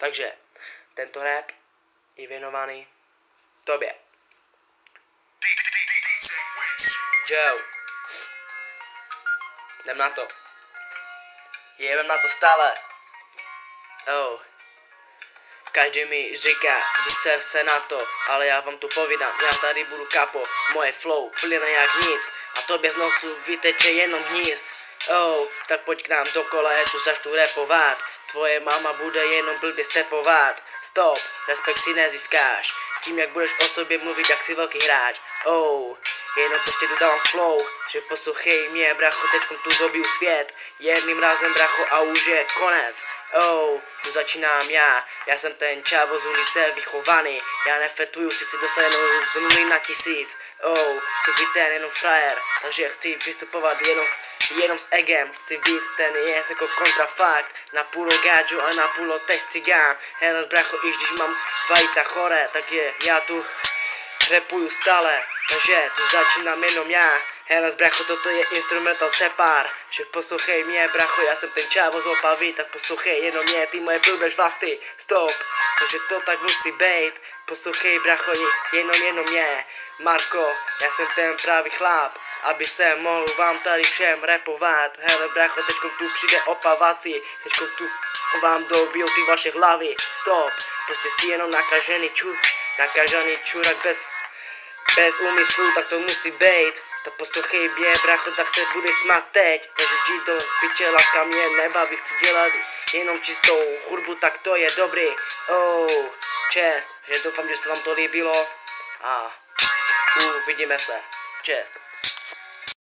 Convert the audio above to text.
Takže tento rap je věnovaný tobě. Joe. Jdem na to. Jedem na to stále. Oh. Každý mi říká, vyser se na to, ale já vám tu povídám, já tady budu kapo, moje flow plyne jak nic a tobě z nosu vyteče jenom hníz. Oh, tak pojď k nám do kole, tu začnu rapovat, tvoje mama bude jenom blbě stepovat. Stop, respekt si nezískáš, tím jak budeš o sobě mluvit, jak si velký hráč. Oh, jenom prostě dodávám flow, že poslouchej mě, bracho, teďkom tu dobiju svět, jedným rázem, bracho, a už je konec. Oh, tu začínám já jsem ten čávo z ulice vychovaný, já nefetuju, sice dostanu jenom z 0 na 1000. Oh, chci být ten jenom frajer, takže chci vystupovat jenom s egem, chci být ten jako kontrafakt, na půl gáču a na půl test cigán. Hele, bracho, i když mám vajca chore, takže já tu rapuju stále, takže tu začínám jenom já. Hele, bracho, toto je instrumental separ, že poslouchej mě, bracho, já jsem ten čávo z Opavy, tak poslouchej jenom mě, ty moje blbé žvasty, stop, takže to tak musí být, poslouchej, bracho, jenom mě, Marko, já jsem ten pravý chlap, aby se mohl vám tady všem rapovat. Hele, bracho, teďkom tu přijde Opavaci, teďkom tu vám dobijou ty vaše hlavy, stop, prostě si jenom nakažený čurak bez úmyslu, tak to musí být. Tak poslouchej mě, bracho, tak se bude smát teď, takže jdi do piče, láska mě nebaví, chci dělat jenom čistou hudbu, tak to je dobrý. Oh, čest, že doufám, že se vám to líbilo a uvidíme se, čest.